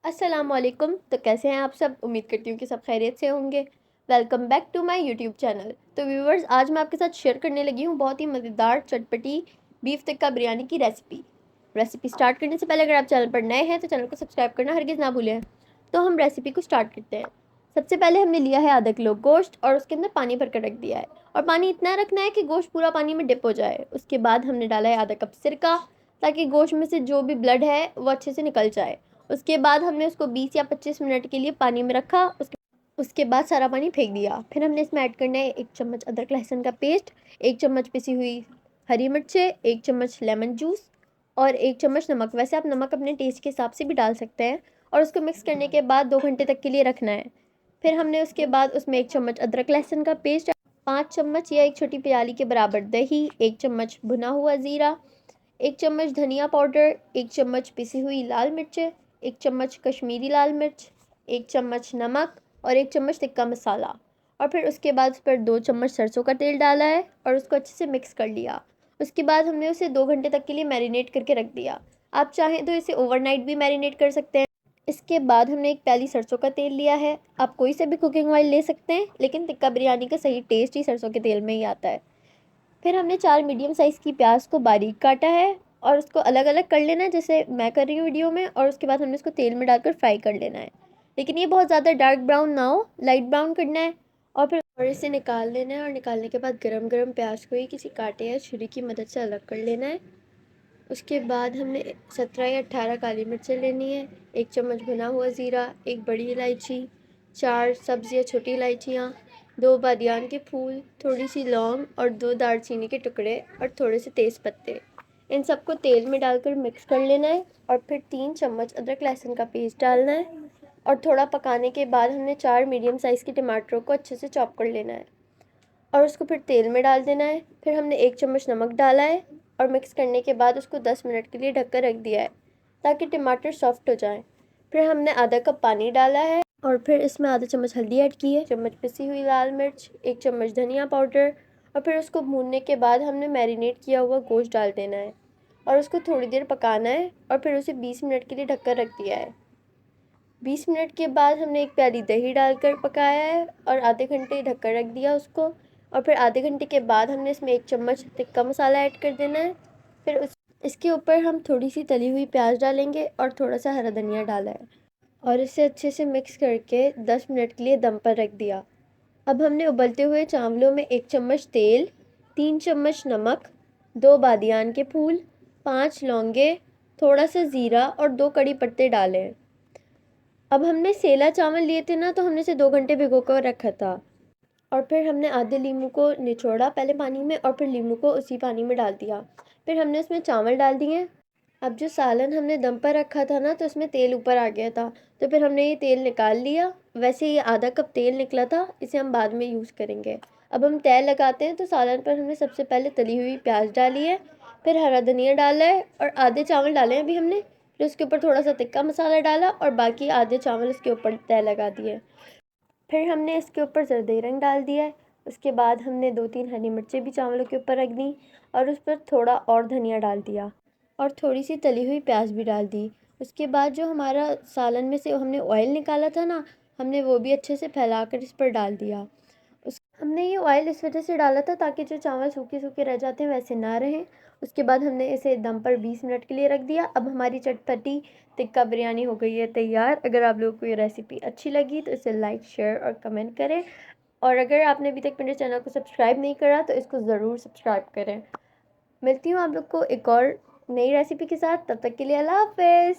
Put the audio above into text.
अस्सलामुअलैकुम। तो कैसे हैं आप सब? उम्मीद करती हूँ कि सब खैरियत से होंगे। Welcome back to my YouTube channel. तो व्यूवर्स, आज मैं आपके साथ शेयर करने लगी हूँ बहुत ही मज़ेदार चटपटी बीफ टिक्का बिरयानी की रेसिपी स्टार्ट करने से पहले अगर आप चैनल पर नए हैं तो चैनल को सब्सक्राइब करना हरगिज़ ना भूलें। तो हम रेसिपी को स्टार्ट करते हैं। सबसे पहले हमने लिया है आधा किलो गोश्त और उसके अंदर पानी भर कर रख दिया है। और पानी इतना रखना है कि गोश्त पूरा पानी में डिप हो जाए। उसके बाद हमने डाला है आधा कप सिरका, ताकि गोश्त में से जो भी ब्लड है वो अच्छे से निकल जाए। उसके बाद हमने उसको 20 या 25 मिनट के लिए पानी में रखा। उसके बाद सारा पानी फेंक दिया। फिर हमने इसमें ऐड करना है 1 चम्मच अदरक लहसुन का पेस्ट, 1 चम्मच पिसी हुई हरी मिर्चें, 1 चम्मच लेमन जूस और 1 चम्मच नमक। वैसे आप नमक अपने टेस्ट के हिसाब से भी डाल सकते हैं। और उसको मिक्स करने के बाद 2 घंटे तक के लिए रखना है। फिर हमने उसके बाद उसमें 1 चम्मच अदरक लहसुन का पेस्ट, 5 चम्मच या 1 छोटी प्याली के बराबर दही, 1 चम्मच भुना हुआ ज़ीरा, 1 चम्मच धनिया पाउडर, 1 चम्मच पिसी हुई लाल मिर्चें, 1 चम्मच कश्मीरी लाल मिर्च, 1 चम्मच नमक और 1 चम्मच टिक्का मसाला। और फिर उसके बाद उस पर 2 चम्मच सरसों का तेल डाला है और उसको अच्छे से मिक्स कर लिया। उसके बाद हमने उसे 2 घंटे तक के लिए मैरिनेट करके रख दिया। आप चाहें तो इसे ओवरनाइट भी मैरिनेट कर सकते हैं। इसके बाद हमने एक प्याली सरसों का तेल लिया है। आप कोई से भी कुकिंग ऑयल ले सकते हैं, लेकिन टिक्का बिरयानी का सही टेस्ट ही सरसों के तेल में ही आता है। फिर हमने 4 मीडियम साइज़ की प्याज को बारीक काटा है और उसको अलग अलग कर लेना है, जैसे मैं कर रही हूँ वीडियो में। और उसके बाद हमने इसको तेल में डालकर फ्राई कर लेना है, लेकिन ये बहुत ज़्यादा डार्क ब्राउन ना हो, लाइट ब्राउन करना है। और इसे निकाल लेना है। और निकालने के बाद गरम गरम प्याज को ही किसी कांटे या छुरी की मदद से अलग कर लेना है। उसके बाद हमने 17 या 18 काली मिर्चें लेनी है, 1 चम्मच भुना हुआ ज़ीरा, 1 बड़ी इलायची, 4 सब्ज़ या छोटी इलायचियाँ, 2 बादियान के फूल, थोड़ी सी लौंग और 2 दालचीनी के टुकड़े और थोड़े से तेज़ पत्ते। इन सबको तेल में डालकर मिक्स कर लेना है। और फिर 3 चम्मच अदरक लहसुन का पेस्ट डालना है। और थोड़ा पकाने के बाद हमने 4 मीडियम साइज़ के टमाटरों को अच्छे से चॉप कर लेना है और उसको फिर तेल में डाल देना है। फिर हमने 1 चम्मच नमक डाला है और मिक्स करने के बाद उसको 10 मिनट के लिए ढककर रख दिया है, ताकि टमाटर सॉफ्ट हो जाएं। फिर हमने आधा कप पानी डाला है और फिर इसमें आधा चम्मच हल्दी ऐड की है, चम्मच पिसी हुई लाल मिर्च, 1 चम्मच धनिया पाउडर। और फिर उसको भूनने के बाद हमने मैरिनेट किया हुआ गोश्त डाल देना है और उसको थोड़ी देर पकाना है। और फिर उसे 20 मिनट के लिए ढककर रख दिया है। 20 मिनट के बाद हमने एक प्याली दही डालकर पकाया है और आधे घंटे ढककर रख दिया उसको। और फिर आधे घंटे के बाद हमने इसमें 1 चम्मच टिक्का मसाला ऐड कर देना है। फिर इसके ऊपर हम थोड़ी सी तली हुई प्याज डालेंगे और थोड़ा सा हरा धनिया डाला है और इसे अच्छे से मिक्स करके 10 मिनट के लिए दम पर रख दिया। अब हमने उबलते हुए चावलों में 1 चम्मच तेल, 3 चम्मच नमक, 2 बादियान के फूल, 5 लौंगे, थोड़ा सा ज़ीरा और 2 कड़ी पत्ते डाले हैं। अब हमने सेला चावल लिए थे ना, तो हमने इसे 2 घंटे भिगो कर रखा था। और फिर हमने आधे लीमू को निचोड़ा पहले पानी में और फिर लीमू को उसी पानी में डाल दिया। फिर हमने उसमें चावल डाल दिए। अब जो सालन हमने दम पर रखा था ना, तो उसमें तेल ऊपर आ गया था, तो फिर हमने ये तेल निकाल लिया। वैसे ये आधा कप तेल निकला था, इसे हम बाद में यूज़ करेंगे। अब हम तेल लगाते हैं, तो सालन पर हमने सबसे पहले तली हुई प्याज डाली है, फिर हरा धनिया डाला है और आधे चावल डाले हैं अभी हमने। फिर उसके ऊपर थोड़ा सा टिक्का मसाला डाला और बाकी आधे चावल इसके ऊपर तय लगा दिए। फिर हमने इसके ऊपर जरदई रंग डाल दिया है। उसके बाद हमने 2-3 हरी मिर्चें भी चावलों के ऊपर रख दी और उस पर थोड़ा और धनिया डाल दिया और थोड़ी सी तली हुई प्याज भी डाल दी। उसके बाद जो हमारा सालन में से हमने ऑयल निकाला था ना, हमने वो भी अच्छे से फैलाकर इस पर डाल दिया। उस हमने ये ऑयल इस वजह से डाला था ताकि जो चावल सूखे सूखे रह जाते हैं वैसे ना रहें। उसके बाद हमने इसे दम पर 20 मिनट के लिए रख दिया। अब हमारी चटपटी टिक्का बिरयानी हो गई है तैयार। अगर आप लोगों को ये रेसिपी अच्छी लगी तो इसे लाइक, शेयर और कमेंट करें। और अगर आपने अभी तक मेरे चैनल को सब्सक्राइब नहीं करा तो इसको ज़रूर सब्सक्राइब करें। मिलती हूँ आप लोग को एक और नई रेसिपी के साथ। तब तक के लिए अल्लाह हाफ़िज़।